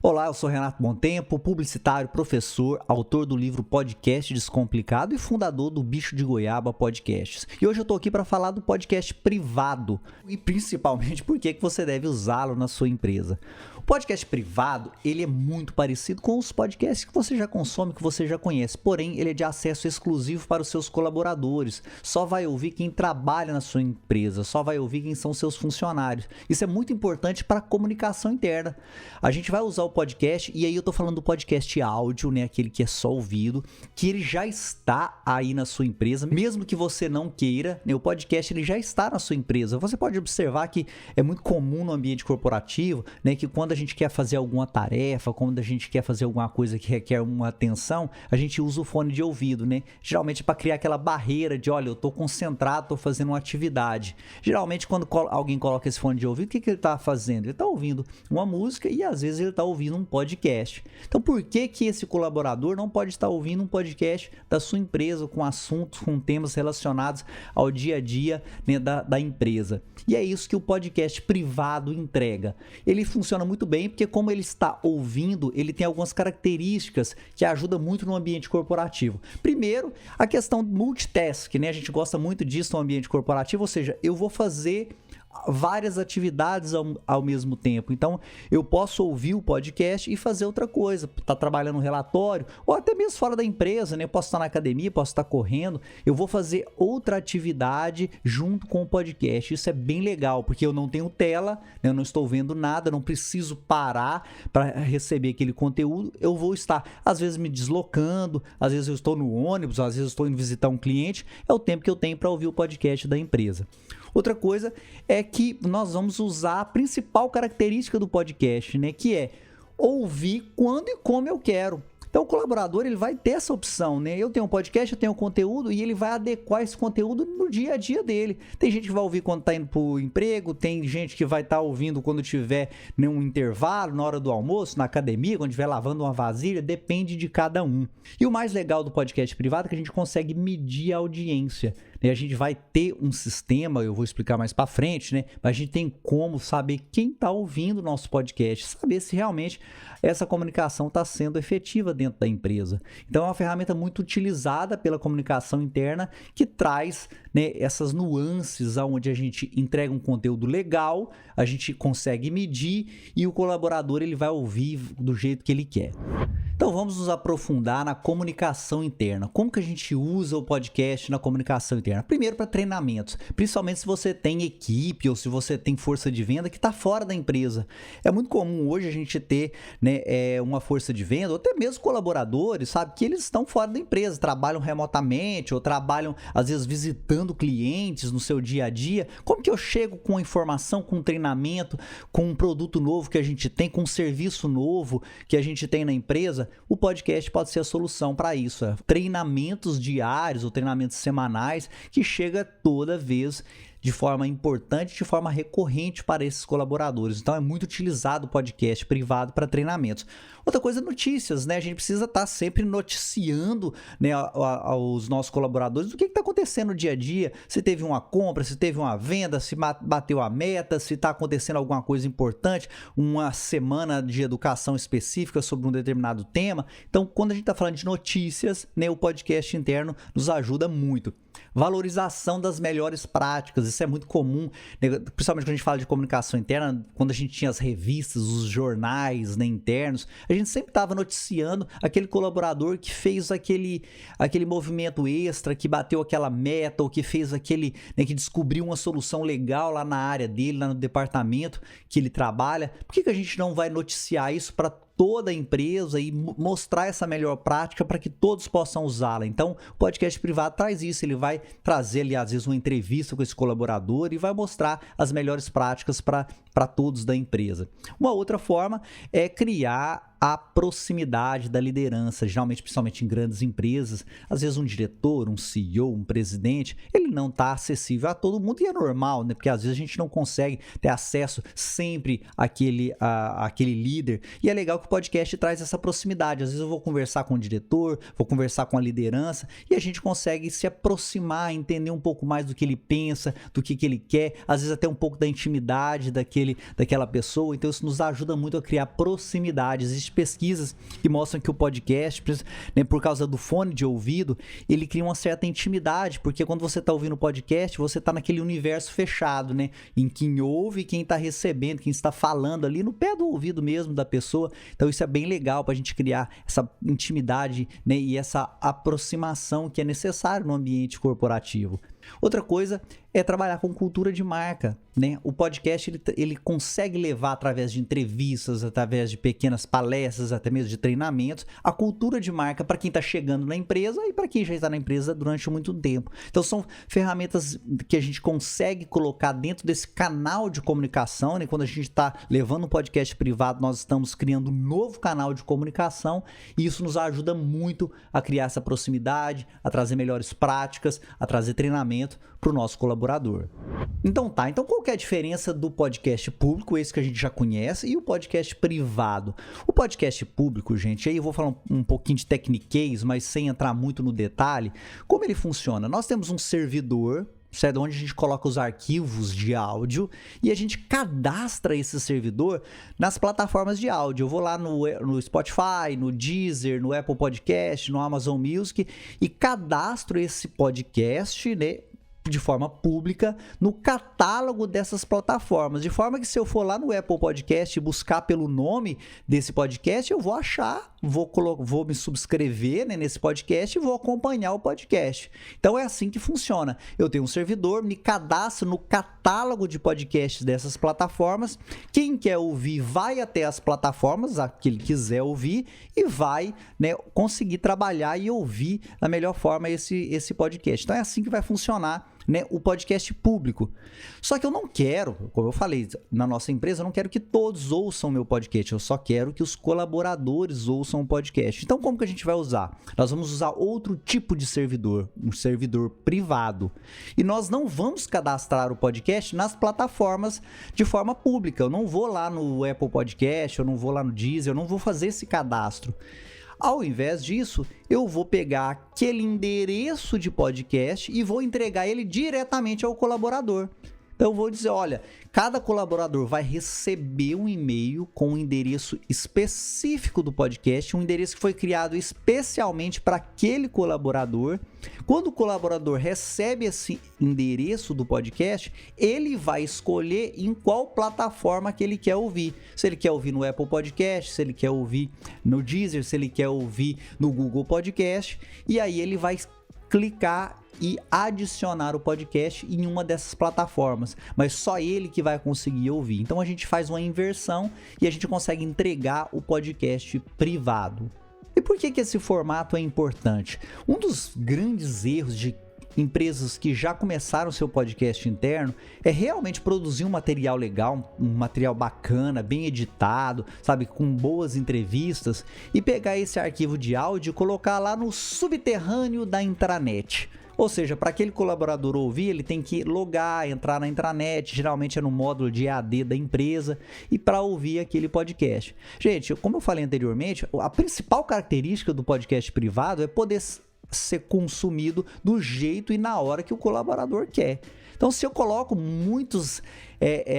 Olá, eu sou Renato Montempo, publicitário, professor, autor do livro Podcast Descomplicado e fundador do Bicho de Goiaba Podcasts. E hoje eu tô aqui para falar do podcast privado e principalmente por que você deve usá-lo na sua empresa. O podcast privado, ele é muito parecido com os podcasts que você já consome, que você já conhece, porém ele é de acesso exclusivo para os seus colaboradores. Só vai ouvir quem trabalha na sua empresa, só vai ouvir quem são seus funcionários. Isso é muito importante para a comunicação interna. A gente vai usar o podcast, e aí eu tô falando do podcast áudio, né, aquele que é só ouvido, que ele já está aí na sua empresa, mesmo que você não queira, né, o podcast ele já está na sua empresa. Você pode observar que é muito comum no ambiente corporativo, né, que quando a gente quer fazer alguma tarefa, quando a gente quer fazer alguma coisa que requer uma atenção, a gente usa o fone de ouvido, né? Geralmente para criar aquela barreira de, olha, eu tô concentrado, tô fazendo uma atividade. Geralmente quando alguém coloca esse fone de ouvido, o que ele tá fazendo? Ele tá ouvindo uma música e às vezes ele tá ouvindo um podcast. Então por que esse colaborador não pode estar ouvindo um podcast da sua empresa com assuntos, com temas relacionados ao dia a dia, né, da empresa? E é isso que o podcast privado entrega. Ele funciona muito bem porque como ele está ouvindo, ele tem algumas características que ajudam muito no ambiente corporativo. Primeiro, a questão multitask, né? A gente gosta muito disso no ambiente corporativo, ou seja, eu vou fazer várias atividades ao mesmo tempo. Então, eu posso ouvir o podcast e fazer outra coisa, tá trabalhando um relatório, ou até mesmo fora da empresa, né? Eu posso estar na academia, posso estar correndo, eu vou fazer outra atividade junto com o podcast. Isso é bem legal, porque eu não tenho tela, né? Eu não estou vendo nada, não preciso parar para receber aquele conteúdo. Eu vou estar, às vezes, me deslocando, às vezes eu estou no ônibus, às vezes eu estou indo visitar um cliente. É o tempo que eu tenho para ouvir o podcast da empresa. Outra coisa é que nós vamos usar a principal característica do podcast, né? Que é ouvir quando e como eu quero. Então o colaborador ele vai ter essa opção, né? Eu tenho um podcast, eu tenho um conteúdo e ele vai adequar esse conteúdo no dia a dia dele. Tem gente que vai ouvir quando está indo para o emprego, tem gente que vai estar ouvindo quando tiver num intervalo, na hora do almoço, na academia, quando estiver lavando uma vasilha, depende de cada um. E o mais legal do podcast privado é que a gente consegue medir a audiência. A gente vai ter um sistema, eu vou explicar mais para frente, né? Mas a gente tem como saber quem está ouvindo o nosso podcast, saber se realmente essa comunicação está sendo efetiva dentro da empresa. Então é uma ferramenta muito utilizada pela comunicação interna que traz, né, essas nuances onde a gente entrega um conteúdo legal, a gente consegue medir e o colaborador ele vai ouvir do jeito que ele quer. Então vamos nos aprofundar na comunicação interna. Como que a gente usa o podcast na comunicação interna? Primeiro para treinamentos, principalmente se você tem equipe ou se você tem força de venda que está fora da empresa. É muito comum hoje a gente ter, né, uma força de venda ou até mesmo colaboradores, sabe, que eles estão fora da empresa, trabalham remotamente ou trabalham às vezes visitando clientes no seu dia a dia. Como que eu chego com a informação, com um treinamento, com um produto novo que a gente tem, com um serviço novo que a gente tem na empresa? O podcast pode ser a solução para isso. Treinamentos diários ou treinamentos semanais que chega toda vez de forma importante, de forma recorrente para esses colaboradores. Então é muito utilizado o podcast privado para treinamentos. Outra coisa é notícias, né? A gente precisa estar sempre noticiando, né, aos nossos colaboradores do que está acontecendo no dia a dia, se teve uma compra, se teve uma venda, se bateu a meta, se está acontecendo alguma coisa importante, uma semana de educação específica sobre um determinado tema. Então, quando a gente está falando de notícias, né, o podcast interno nos ajuda muito. Valorização das melhores práticas, isso é muito comum, né? Principalmente quando a gente fala de comunicação interna, quando a gente tinha as revistas, os jornais, né, internos, a gente sempre estava noticiando aquele colaborador que fez aquele movimento extra, que bateu aquela meta ou que fez aquele, né, que descobriu uma solução legal lá na área dele, lá no departamento que ele trabalha. Por que a gente não vai noticiar isso para toda a empresa e mostrar essa melhor prática para que todos possam usá-la? Então, o podcast privado traz isso, ele vai trazer ali, às vezes, uma entrevista com esse colaborador e vai mostrar as melhores práticas para todos da empresa. Uma outra forma é criar a proximidade da liderança, geralmente, principalmente em grandes empresas. Às vezes um diretor, um CEO, um presidente, ele não está acessível a todo mundo e é normal, né? Porque às vezes a gente não consegue ter acesso sempre àquele líder. E é legal que o podcast traz essa proximidade. Às vezes eu vou conversar com o diretor, vou conversar com a liderança e a gente consegue se aproximar, entender um pouco mais do que ele pensa, do que ele quer, às vezes até um pouco da intimidade daquele daquela pessoa, então isso nos ajuda muito a criar proximidade. Existem pesquisas que mostram que o podcast, né, por causa do fone de ouvido, ele cria uma certa intimidade, porque quando você está ouvindo o podcast, você está naquele universo fechado, né, em quem ouve e quem está recebendo, quem está falando ali no pé do ouvido mesmo da pessoa. Então isso é bem legal para a gente criar essa intimidade, né, e essa aproximação que é necessário no ambiente corporativo. Outra coisa é trabalhar com cultura de marca, né? O podcast ele consegue levar através de entrevistas, através de pequenas palestras, até mesmo de treinamentos, a cultura de marca para quem está chegando na empresa e para quem já está na empresa durante muito tempo. Então são ferramentas que a gente consegue colocar dentro desse canal de comunicação, né? Quando a gente está levando um podcast privado, nós estamos criando um novo canal de comunicação e isso nos ajuda muito a criar essa proximidade, a trazer melhores práticas, a trazer treinamento para o nosso colaborador. Então qual que é a diferença do podcast público, esse que a gente já conhece, e o podcast privado? O podcast público, gente, aí eu vou falar um pouquinho de tecniquez, mas sem entrar muito no detalhe. Como ele funciona? Nós temos um servidor, certo? Onde a gente coloca os arquivos de áudio e a gente cadastra esse servidor nas plataformas de áudio. Eu vou lá no Spotify, no Deezer, no Apple Podcast, no Amazon Music e cadastro esse podcast, né, de forma pública no catálogo dessas plataformas, de forma que se eu for lá no Apple Podcast e buscar pelo nome desse podcast, eu vou achar, vou me subscrever, né, nesse podcast e vou acompanhar o podcast. Então é assim que funciona. Eu tenho um servidor, me cadastro no catálogo de podcasts dessas plataformas. Quem quer ouvir vai até as plataformas, a que ele quiser ouvir, e vai, né, conseguir trabalhar e ouvir da melhor forma esse podcast. Então é assim que vai funcionar, né, o podcast público. Só que eu não quero, como eu falei, na nossa empresa, eu não quero que todos ouçam meu podcast, eu só quero que os colaboradores ouçam o podcast. Então, como que a gente vai usar? Nós vamos usar outro tipo de servidor, um servidor privado. E nós não vamos cadastrar o podcast nas plataformas de forma pública. Eu não vou lá no Apple Podcast, eu não vou lá no Deezer, eu não vou fazer esse cadastro. Ao invés disso, eu vou pegar aquele endereço de podcast e vou entregar ele diretamente ao colaborador. Então eu vou dizer, olha, cada colaborador vai receber um e-mail com um endereço específico do podcast, um endereço que foi criado especialmente para aquele colaborador. Quando o colaborador recebe esse endereço do podcast, ele vai escolher em qual plataforma que ele quer ouvir. Se ele quer ouvir no Apple Podcast, se ele quer ouvir no Deezer, se ele quer ouvir no Google Podcast, e aí ele vai clicar e adicionar o podcast em uma dessas plataformas, mas só ele que vai conseguir ouvir. Então a gente faz uma inversão e a gente consegue entregar o podcast privado. E por que esse formato é importante? Um dos grandes erros de empresas que já começaram seu podcast interno é realmente produzir um material legal, um material bacana, bem editado, sabe, com boas entrevistas, e pegar esse arquivo de áudio e colocar lá no subterrâneo da intranet. Ou seja, para aquele colaborador ouvir, ele tem que logar, entrar na intranet, geralmente é no módulo de EAD da empresa, e para ouvir aquele podcast. Gente, como eu falei anteriormente, a principal característica do podcast privado é poder ser consumido do jeito e na hora que o colaborador quer. Então, se eu coloco muitos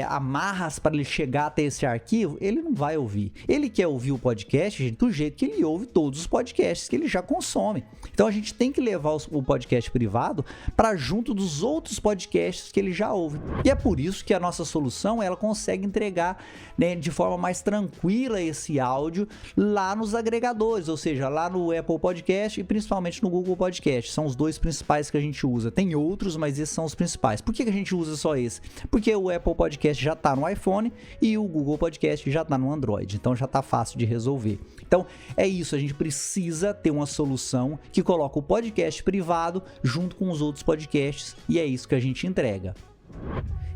amarras para ele chegar até esse arquivo, ele não vai ouvir. Ele quer ouvir o podcast, gente, do jeito que ele ouve todos os podcasts que ele já consome. Então, a gente tem que levar o podcast privado para junto dos outros podcasts que ele já ouve. E é por isso que a nossa solução, ela consegue entregar, né, de forma mais tranquila esse áudio lá nos agregadores, ou seja, lá no Apple Podcast e principalmente no Google Podcast. São os dois principais que a gente usa. Tem outros, mas esses são os principais. Por que a gente usa só esse? Porque o Apple Podcast já está no iPhone e o Google Podcast já está no Android, então já está fácil de resolver. Então é isso, a gente precisa ter uma solução que coloca o podcast privado junto com os outros podcasts e é isso que a gente entrega.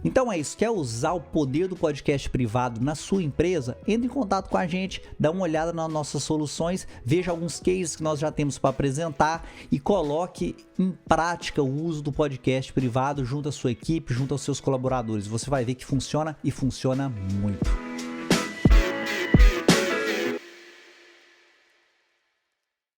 Então é isso, quer usar o poder do podcast privado na sua empresa? Entre em contato com a gente, dá uma olhada nas nossas soluções, veja alguns cases que nós já temos para apresentar e coloque em prática o uso do podcast privado junto à sua equipe, junto aos seus colaboradores. Você vai ver que funciona e funciona muito.